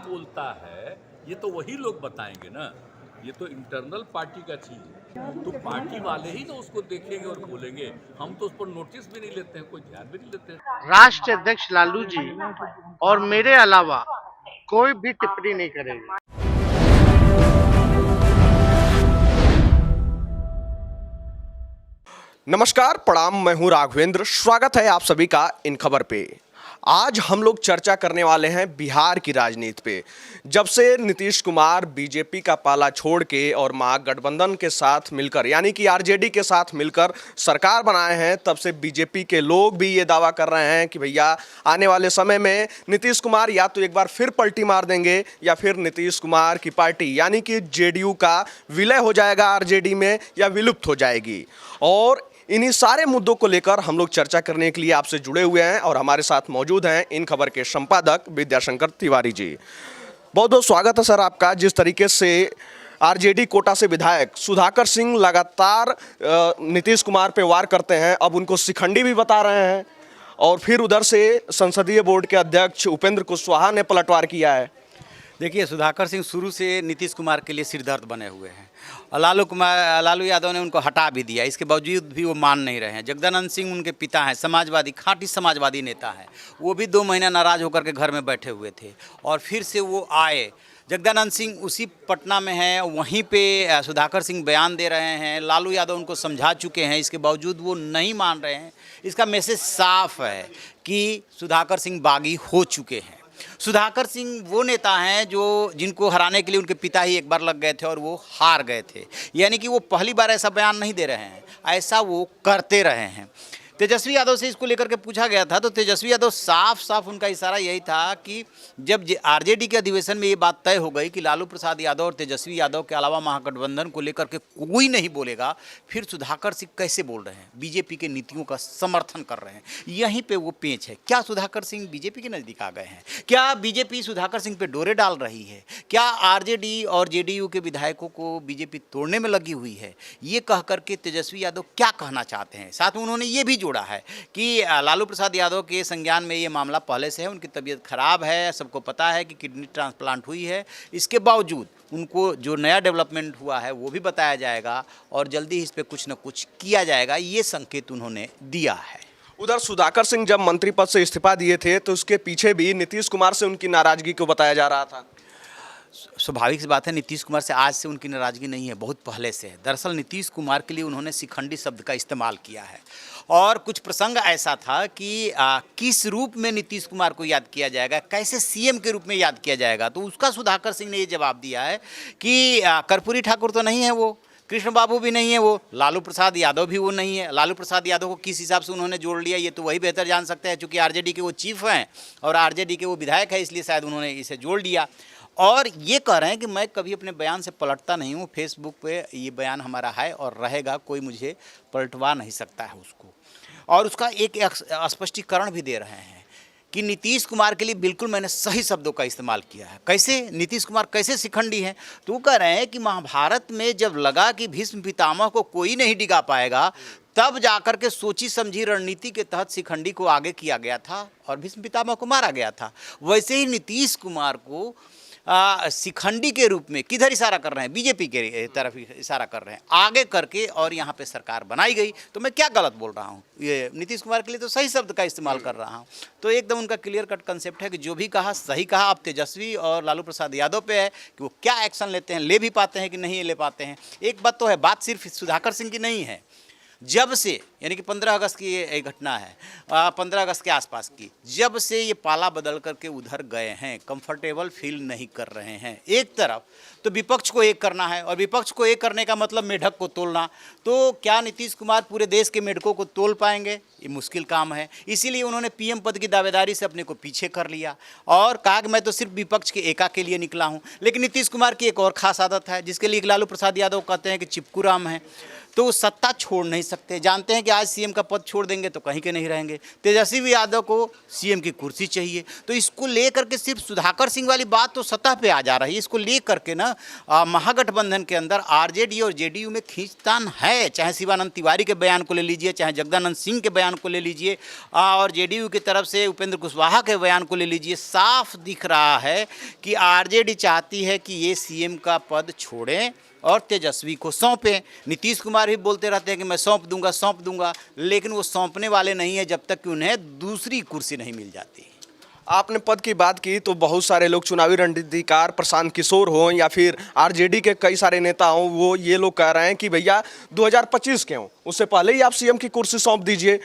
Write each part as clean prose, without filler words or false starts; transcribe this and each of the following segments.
बोलता है ये तो वही लोग बताएंगे ना। ये तो इंटरनल पार्टी का चीज है, तो पार्टी वाले ही तो उसको देखेंगे और बोलेंगे। हम तो उस पर नोटिस भी नहीं लेते हैं, कोई ध्यान भी नहीं लेते हैं। राष्ट्रीय अध्यक्ष लालू जी और मेरे अलावा कोई भी टिप्पणी नहीं करेगा। नमस्कार, प्रणाम। मैं हूं राघवेंद्र। स्वागत है आप सभी का इन खबर पे। आज हम लोग चर्चा करने वाले हैं बिहार की राजनीति पे। जब से नीतीश कुमार बीजेपी का पाला छोड़ के और महागठबंधन के साथ मिलकर यानी कि आरजेडी के साथ मिलकर सरकार बनाए हैं, तब से बीजेपी के लोग भी ये दावा कर रहे हैं कि भैया आने वाले समय में नीतीश कुमार या तो एक बार फिर पलटी मार देंगे या फिर नीतीश कुमार की पार्टी यानी कि जेडीयू का विलय हो जाएगा आरजेडी में या विलुप्त हो जाएगी। और इन्हीं सारे मुद्दों को लेकर हम लोग चर्चा करने के लिए आपसे जुड़े हुए हैं और हमारे साथ मौजूद हैं इन खबर के संपादक विद्याशंकर तिवारी जी। बहुत बहुत स्वागत है सर आपका। जिस तरीके से आरजेडी कोटा से विधायक सुधाकर सिंह लगातार नीतीश कुमार पे वार करते हैं, अब उनको शिखंडी भी बता रहे हैं, और फिर उधर से संसदीय बोर्ड के अध्यक्ष उपेंद्र कुशवाहा ने पलटवार किया है। देखिए, सुधाकर सिंह शुरू से नीतीश कुमार के लिए सिरदर्द बने हुए हैं और लालू यादव ने उनको हटा भी दिया। इसके बावजूद भी वो मान नहीं रहे हैं। जगदानंद सिंह उनके पिता हैं, समाजवादी, खाँटी समाजवादी नेता हैं। वो भी 2 महीना नाराज़ होकर के घर में बैठे हुए थे और फिर से वो आए। जगदानंद सिंह उसी पटना में हैं, वहीं पे सुधाकर सिंह बयान दे रहे हैं। लालू यादव उनको समझा चुके हैं, इसके बावजूद वो नहीं मान रहे हैं। इसका मैसेज साफ है कि सुधाकर सिंह बागी हो चुके हैं। सुधाकर सिंह वो नेता हैं जिनको हराने के लिए उनके पिता ही एक बार लग गए थे और वो हार गए थे। यानी कि वो पहली बार ऐसा बयान नहीं दे रहे हैं, ऐसा वो करते रहे हैं। तेजस्वी यादव से इसको लेकर के पूछा गया था तो तेजस्वी यादव साफ उनका इशारा यही था कि जब आरजेडी के अधिवेशन में ये बात तय हो गई कि लालू प्रसाद यादव और तेजस्वी यादव के अलावा महागठबंधन को लेकर के कोई नहीं बोलेगा, फिर सुधाकर सिंह कैसे बोल रहे हैं, बीजेपी के नीतियों का समर्थन कर रहे हैं। यहीं पे वो पेंच है। क्या सुधाकर सिंह बीजेपी के नज़दीक आ गए हैं? क्या बीजेपी सुधाकर सिंह पे डोरे डाल रही है? क्या आरजेडी और जेडीयू के विधायकों को बीजेपी तोड़ने में लगी हुई है? ये कह करके तेजस्वी यादव क्या कहना चाहते हैं? साथ में उन्होंने ये भी जोड़ा है कि लालू प्रसाद यादव के संज्ञान में ये मामला पहले से है, उनकी तबीयत खराब है, सबको पता है कि किडनी ट्रांसप्लांट हुई है। इसके बावजूद उनको जो नया डेवलपमेंट हुआ है वो भी बताया जाएगा और जल्दी ही इस पर कुछ न कुछ किया जाएगा, ये संकेत उन्होंने दिया है। उधर सुधाकर सिंह जब मंत्री पद से इस्तीफा दिए थे तो उसके पीछे भी नीतीश कुमार से उनकी नाराजगी को बताया जा रहा था। स्वाभाविक सी बात है, नीतीश कुमार से आज से उनकी नाराज़गी नहीं है, बहुत पहले से है। दरअसल नीतीश कुमार के लिए उन्होंने शिखंडी शब्द का इस्तेमाल किया है और कुछ प्रसंग ऐसा था कि किस रूप में नीतीश कुमार को याद किया जाएगा, कैसे सीएम के रूप में याद किया जाएगा, तो उसका सुधाकर सिंह ने ये जवाब दिया है कि कर्पूरी ठाकुर तो नहीं है, वो कृष्ण बाबू भी नहीं है, वो लालू प्रसाद यादव भी वो नहीं है। लालू प्रसाद यादव को किस हिसाब से उन्होंने जोड़ लिया ये तो वही बेहतर जान सकते हैं, चूँकि आरजेडी के वो चीफ हैं और आरजेडी के वो विधायक है, इसलिए शायद उन्होंने इसे जोड़ लिया। और ये कह रहे हैं कि मैं कभी अपने बयान से पलटता नहीं हूँ, फेसबुक पे ये बयान हमारा है और रहेगा, कोई मुझे पलटवा नहीं सकता है उसको। और उसका एक स्पष्टीकरण भी दे रहे हैं कि नीतीश कुमार के लिए बिल्कुल मैंने सही शब्दों का इस्तेमाल किया है। कैसे नीतीश कुमार कैसे शिखंडी हैं? तो वो कह रहे हैं कि महाभारत में जब लगा कि भीष्म पितामह को कोई नहीं डिगा पाएगा, तब जाकर के सोची समझी रणनीति के तहत शिखंडी को आगे किया गया था और भीष्म पितामह को मारा गया था। वैसे ही नीतीश कुमार को शिखंडी के रूप में किधर इशारा कर रहे हैं? बीजेपी के तरफ इशारा कर रहे हैं आगे करके, और यहाँ पे सरकार बनाई गई। तो मैं क्या गलत बोल रहा हूँ? ये नीतीश कुमार के लिए तो सही शब्द का इस्तेमाल कर रहा हूँ। तो एकदम उनका क्लियर कट कंसेप्ट है कि जो भी कहा सही कहा। अब तेजस्वी और लालू प्रसाद यादव पे है कि वो क्या एक्शन लेते हैं, ले भी पाते हैं कि नहीं ले पाते हैं। एक बात तो है, बात सिर्फ सुधाकर सिंह की नहीं है। जब से यानी कि 15 अगस्त की ये घटना है, 15 अगस्त के आसपास की, जब से ये पाला बदल करके उधर गए हैं, कंफर्टेबल फील नहीं कर रहे हैं। एक तरफ तो विपक्ष को एक करना है और विपक्ष को एक करने का मतलब मेढक को तोलना। तो क्या नीतीश कुमार पूरे देश के मेढकों को तोल पाएंगे? ये मुश्किल काम है। इसीलिए उन्होंने पीएम पद की दावेदारी से अपने को पीछे कर लिया और कहा कि मैं तो सिर्फ विपक्ष के एका के लिए निकला हूँ। लेकिन नीतीश कुमार की एक और खास आदत है जिसके लिए लालू प्रसाद यादव कहते हैं कि चिपकू राम है। तो वो सत्ता छोड़ नहीं सकते। जानते हैं कि आज सीएम का पद छोड़ देंगे तो कहीं के नहीं रहेंगे। तेजस्वी यादव को सीएम की कुर्सी चाहिए, तो इसको लेकर के सिर्फ सुधाकर सिंह वाली बात तो सतह पे आ जा रही है। इसको लेकर के ना महागठबंधन के अंदर आरजेडी और जेडीयू में खींचतान है। चाहे शिवानंद तिवारी के बयान को ले लीजिए, चाहे जगदानंद सिंह के बयान को ले लीजिए, और जेडीयू की तरफ से उपेंद्र कुशवाहा के बयान को ले लीजिए। साफ दिख रहा है कि आरजेडी चाहती है कि ये सीएम का पद छोड़ें और तेजस्वी को सौंपें। नीतीश कुमार भी बोलते रहते हैं कि मैं सौंप दूंगा, लेकिन वो सौंपने वाले नहीं है जब तक कि उन्हें दूसरी कुर्सी नहीं मिल जाती। आपने पद की बात की तो बहुत सारे लोग चुनावी रणनीतिकार प्रशांत किशोर हो या फिर आरजेडी के कई सारे नेता हों, वो ये लोग कह रहे हैं कि भैया 2025 के हों, उससे पहले ही आप सीएम की कुर्सी सौंप दीजिए।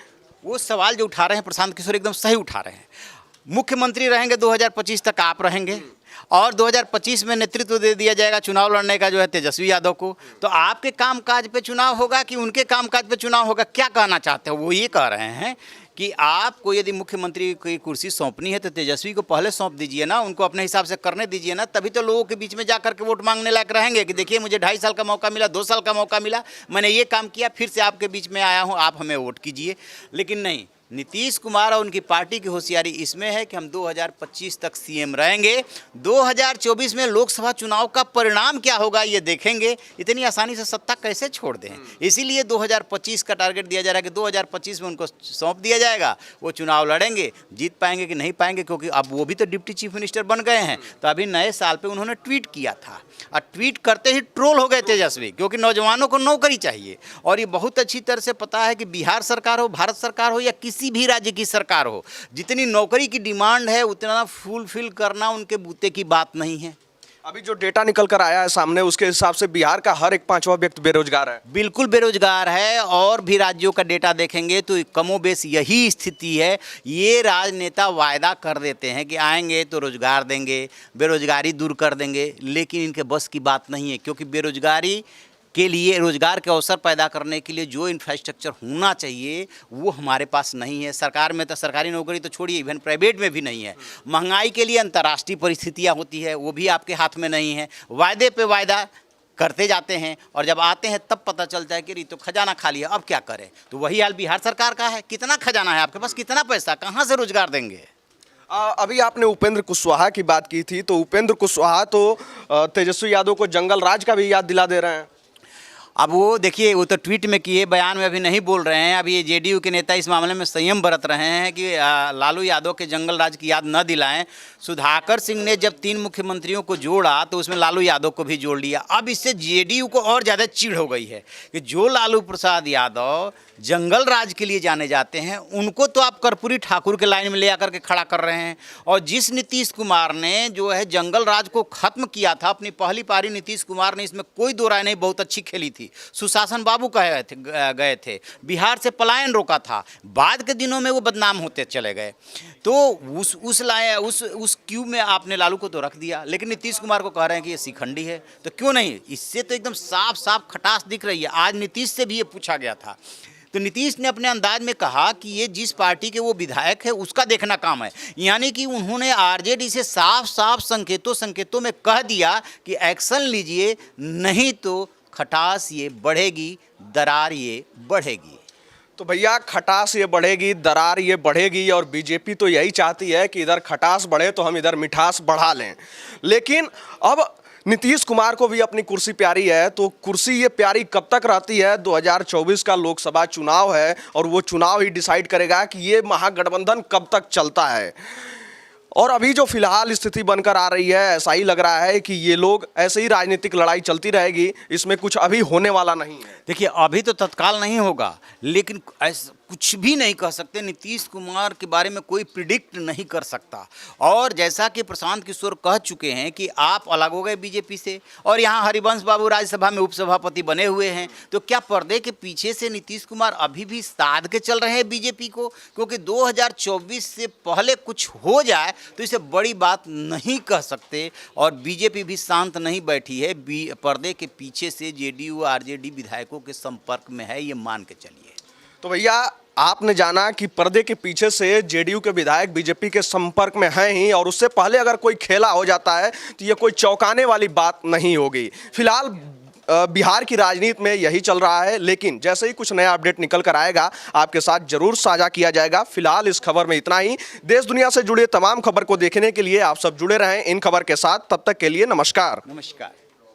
वो सवाल जो उठा रहे हैं प्रशांत किशोर एकदम सही उठा रहे हैं। मुख्यमंत्री रहेंगे 2025 तक आप रहेंगे और 2025 में नेतृत्व दे दिया जाएगा चुनाव लड़ने का जो है तेजस्वी यादव को। तो आपके कामकाज पे चुनाव होगा कि उनके कामकाज पे चुनाव होगा? क्या कहना चाहते हो? वो ये कह रहे हैं कि आपको यदि मुख्यमंत्री की कुर्सी सौंपनी है तो तेजस्वी को पहले सौंप दीजिए ना, उनको अपने हिसाब से करने दीजिए ना, तभी तो लोगों के बीच में जा करके वोट मांगने लायक रहेंगे कि देखिए मुझे 2.5 साल का मौका मिला, 2 साल का मौका मिला, मैंने ये काम किया, फिर से आपके बीच में आया हूँ, आप हमें वोट कीजिए। लेकिन नहीं, नीतीश कुमार और उनकी पार्टी की होशियारी इसमें है कि हम 2025 तक सीएम रहेंगे, 2024 में लोकसभा चुनाव का परिणाम क्या होगा ये देखेंगे। इतनी आसानी से सत्ता कैसे छोड़ दें? इसीलिए 2025 का टारगेट दिया जा रहा है कि 2025 में उनको सौंप दिया जाएगा, वो चुनाव लड़ेंगे। जीत पाएंगे कि नहीं पाएंगे, क्योंकि अब वो भी तो डिप्टी चीफ मिनिस्टर बन गए हैं। तो अभी नए साल पर उन्होंने ट्वीट किया था और ट्वीट करते ही ट्रोल हो गए तेजस्वी, क्योंकि नौजवानों को नौकरी चाहिए। और ये बहुत अच्छी तरह से पता है कि बिहार सरकार हो, भारत सरकार हो या किसी भी राज्य की सरकार हो, जितनी नौकरी की डिमांड है उतना फुलफिल करना उनके बूते की बात नहीं है। अभी जो डेटा निकल कर आया है सामने, उसके हिसाब से बिहार का हर एक 5वां व्यक्ति बेरोजगार है। बिल्कुल बेरोजगार है, और भी राज्यों का डेटा देखेंगे तो कमोबेश यही स्थिति है। ये राजनेता वायदा कर देते हैं कि आएंगे तो रोजगार देंगे, बेरोजगारी दूर कर देंगे, लेकिन इनके बस की बात नहीं है, क्योंकि बेरोजगारी के लिए, रोजगार के अवसर पैदा करने के लिए जो इंफ्रास्ट्रक्चर होना चाहिए वो हमारे पास नहीं है। सरकार में तो, सरकारी नौकरी तो छोड़िए, इवन प्राइवेट में भी नहीं है। महंगाई के लिए अंतर्राष्ट्रीय परिस्थितियां होती है, वो भी आपके हाथ में नहीं है। वायदे पे वायदा करते जाते हैं और जब आते हैं तब पता चलता है कि तो खजाना खाली है, अब क्या करें। तो वही हाल बिहार सरकार का है। कितना खजाना है आपके पास, कितना पैसा, कहाँ से रोजगार देंगे? अभी आपने उपेंद्र कुशवाहा की बात की थी, तो उपेंद्र कुशवाहा तो तेजस्वी यादव को जंगल राज का भी याद दिला दे रहे हैं। अब वो देखिए, वो तो ट्वीट में किए, बयान में अभी नहीं बोल रहे हैं। अभी ये जेडीयू के नेता इस मामले में संयम बरत रहे हैं कि लालू यादव के जंगल राज की याद न दिलाएं। सुधाकर सिंह ने जब 3 मुख्यमंत्रियों को जोड़ा तो उसमें लालू यादव को भी जोड़ लिया। अब इससे जेडीयू को और ज़्यादा चिढ़ हो गई है कि जो लालू प्रसाद यादव जंगल राज के लिए जाने जाते हैं, उनको तो आप कर्पूरी ठाकुर के लाइन में ले आकर के खड़ा कर रहे हैं। और जिस नीतीश कुमार ने जो है जंगल राज को ख़त्म किया था, अपनी पहली पारी नीतीश कुमार ने, इसमें कोई दो राय नहीं, बहुत अच्छी खेली थी। सुशासन बाबू गए थे, बिहार से पलायन रोका था, बाद के दिनों में वो बदनाम होते चले गए। तो उस क्यू में आपने लालू को तो रख दिया, लेकिन नीतीश कुमार को कह रहे हैं कि ये शिखंडी है। तो क्यों नहीं? इससे तो एकदम साफ साफ खटास दिख रही है। आज नीतीश से भी ये पूछा गया था, तो नीतीश ने अपने अंदाज में कहा कि ये जिस पार्टी के वो विधायक है उसका देखना काम है। यानी कि उन्होंने आरजेडी से साफ साफ संकेतों में कह दिया कि एक्शन लीजिए, नहीं तो खटास ये बढ़ेगी, दरार ये बढ़ेगी। तो भैया, खटास ये बढ़ेगी, दरार ये बढ़ेगी, और बीजेपी तो यही चाहती है कि इधर खटास बढ़े तो हम इधर मिठास बढ़ा लें। लेकिन अब नीतीश कुमार को भी अपनी कुर्सी प्यारी है, तो कुर्सी ये प्यारी कब तक रहती है? 2024 का लोकसभा चुनाव है और वो चुनाव ही डिसाइड करेगा कि ये महागठबंधन कब तक चलता है। और अभी जो फिलहाल स्थिति बनकर आ रही है, ऐसा ही लग रहा है कि ये लोग ऐसे ही राजनीतिक लड़ाई चलती रहेगी, इसमें कुछ अभी होने वाला नहीं है। देखिए, अभी तो तत्काल नहीं होगा, लेकिन ऐसा कुछ भी नहीं कह सकते। नीतीश कुमार के बारे में कोई प्रिडिक्ट नहीं कर सकता। और जैसा कि प्रशांत किशोर कह चुके हैं कि आप अलग हो गए बीजेपी से, और यहाँ हरिवंश बाबू राज्यसभा में उपसभापति बने हुए हैं, तो क्या पर्दे के पीछे से नीतीश कुमार अभी भी साध के चल रहे हैं बीजेपी को? क्योंकि 2024 से पहले कुछ हो जाए तो इसे बड़ी बात नहीं कह सकते। और बीजेपी भी शांत नहीं बैठी है, पर्दे के पीछे से जेडीयू आरजेडी विधायकों के संपर्क में है, ये मान के चलिए। तो भैया, आपने जाना कि पर्दे के पीछे से जेडीयू के विधायक बीजेपी के संपर्क में हैं ही, और उससे पहले अगर कोई खेला हो जाता है तो ये कोई चौंकाने वाली बात नहीं होगी। फिलहाल बिहार की राजनीति में यही चल रहा है, लेकिन जैसे ही कुछ नया अपडेट निकल कर आएगा आपके साथ जरूर साझा किया जाएगा। फिलहाल इस खबर में इतना ही। देश दुनिया से जुड़े तमाम खबर को देखने के लिए आप सब जुड़े रहें इन खबर के साथ। तब तक के लिए नमस्कार। नमस्कार।